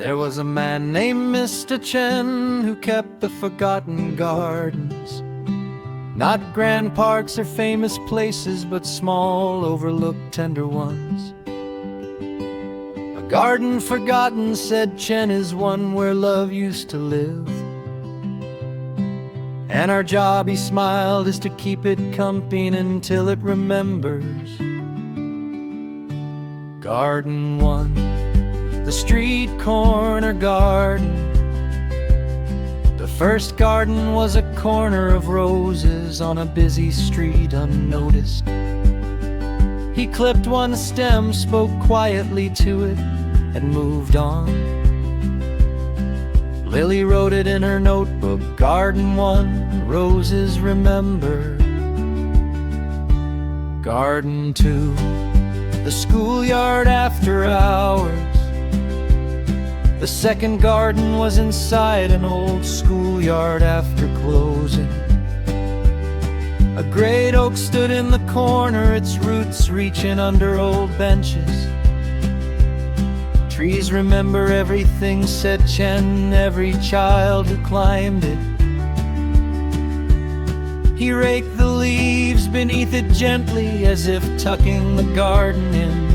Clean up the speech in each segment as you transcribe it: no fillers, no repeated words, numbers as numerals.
There was a man named Mr. Chen who kept the forgotten gardens. Not grand parks or famous places, but small, overlooked, tender ones. A garden forgotten, said Chen, is one where love used to live. And our job, he smiled, is to keep it company until it remembers. Garden 1, the street corner garden. The first garden was a corner of roses on a busy street unnoticed. He clipped one stem, spoke quietly to it, and moved on. Lily wrote it in her notebook, Garden 1, roses remember. Garden 2, the schoolyard after hours. The second garden was inside an old schoolyard after closing. A great oak stood in the corner, its roots reaching under old benches. Trees remember everything, said Chen, every child who climbed it. He raked the leaves beneath it gently, as if tucking the garden in.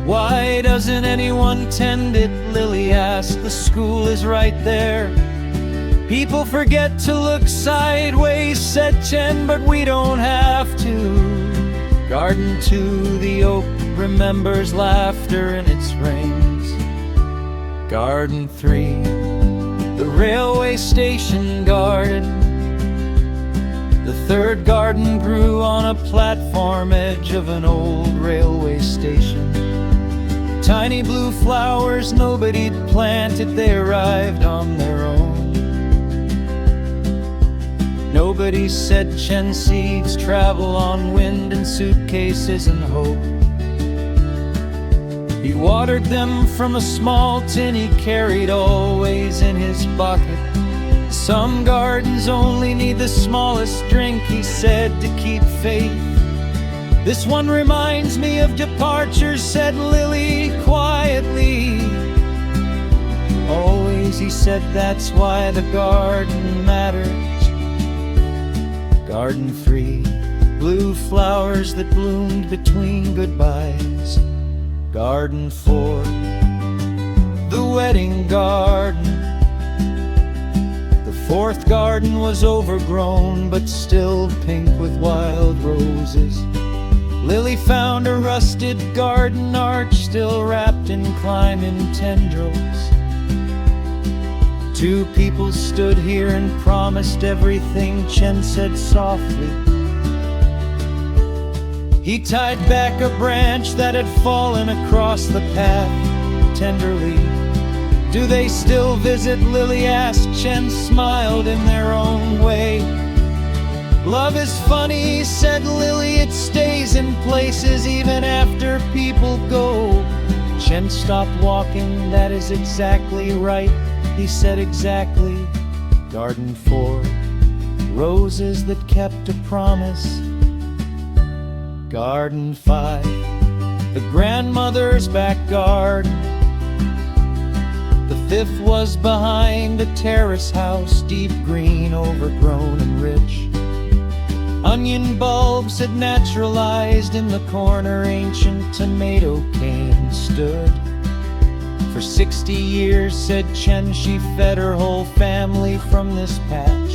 Why doesn't anyone tend it? Lily asked. The school is right there. People forget to look sideways, said Chen, but we don't have to. Garden 2, the oak remembers laughter in its rings. Garden 3, the railway station garden. The third garden grew on a platform edge of an old railway station. Tiny blue flowers nobody'd planted, they arrived on their own. Nobody, said Chen, seeds travel on wind in suitcases and hope. He watered them from a small tin he carried always in his pocket. Some gardens only need the smallest drink, he said, to keep faith. This one reminds me of departure, said Lily quietly. Always, he said, that's why the garden matters. Garden 3, blue flowers that bloomed between goodbyes. Garden 4, the wedding garden. The fourth garden was overgrown, but still pink with wild roses. Lily found a rusted garden arch, still wrapped in climbing tendrils. Two people stood here and promised everything, Chen said softly. He tied back a branch that had fallen across the path tenderly. Do they still visit? Lily asked. Chen smiled in their own way. Love is funny, said Lily, it stays in places even after people go. Chen stopped walking. That is exactly right, he said, exactly. Garden 4, roses that kept a promise. Garden 5, the grandmother's back garden. The fifth was behind a terrace house, deep green, overgrown and rich. Onion bulbs had naturalized in the corner, ancient tomato cane stood. For 60 years, said Chen, she fed her whole family from this patch.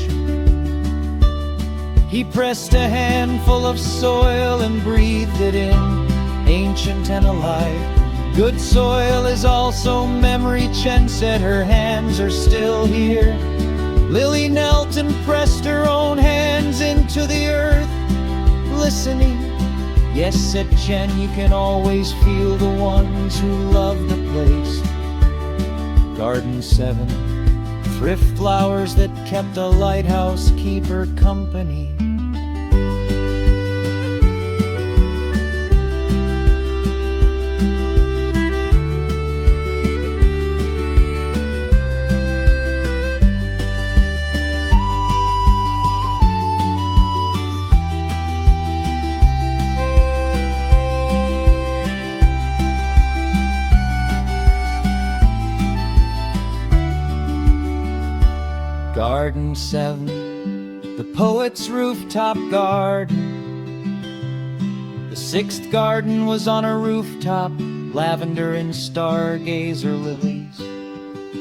He pressed a handful of soil and breathed it in, ancient and alive. Good soil is also memory, Chen said, her hands are still here. Lily knelt and pressed her own hands into the earth, listening. Yes, said Chen, you can always feel the ones who love the place. Garden 7, thrift flowers that kept a lighthouse keeper company. Garden 7, the poet's rooftop garden. The 6th garden was on a rooftop, lavender and stargazer lilies.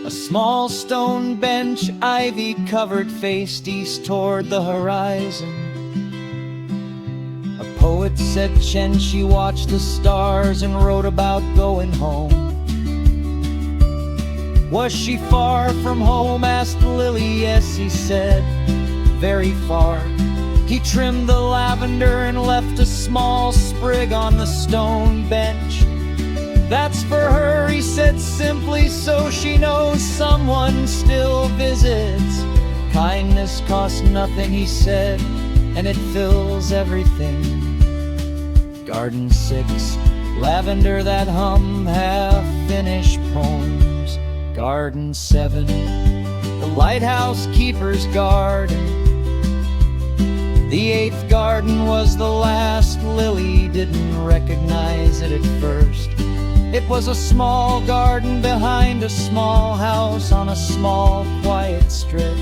A small stone bench, ivy covered, faced east toward the horizon. A poet said Chen, she watched the stars and wrote about going home. Was she far from home, asked Lily. Yes, he said, very far. He trimmed the lavender and left a small sprig on the stone bench. That's for her, he said simply, so she knows someone still visits. Kindness costs nothing, he said, and it fills everything. Garden 6, lavender that hum half-finished poems. Garden 7, the lighthouse keeper's garden. The 8th garden was the last. Lily didn't recognize it at first. It was a small garden behind a small house on a small, quiet strip.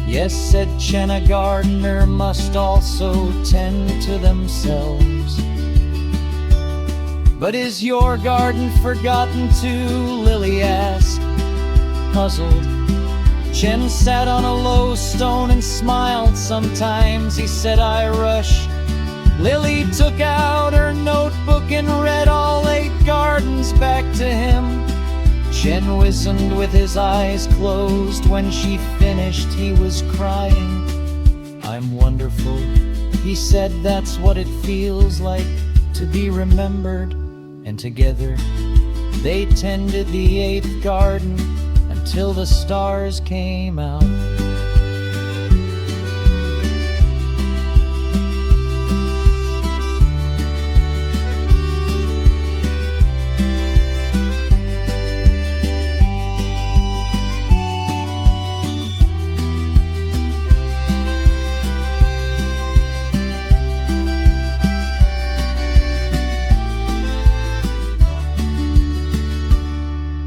Yes, said Chen, a gardener must also tend to themselves. But is your garden forgotten too? Lily asked, puzzled. Chen sat on a low stone and smiled sometimes. He said, I rush. Lily took out her notebook and read all 8 gardens back to him. Chen listened with his eyes closed. When she finished, he was crying. I'm wonderful, he said, that's what it feels like to be remembered. And together they tended the 8th garden until the stars came out.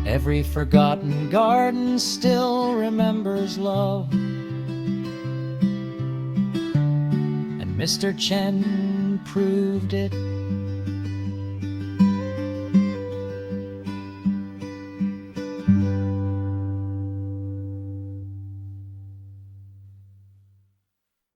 Every forgotten garden still remembers love, and Mr. Chen proved it.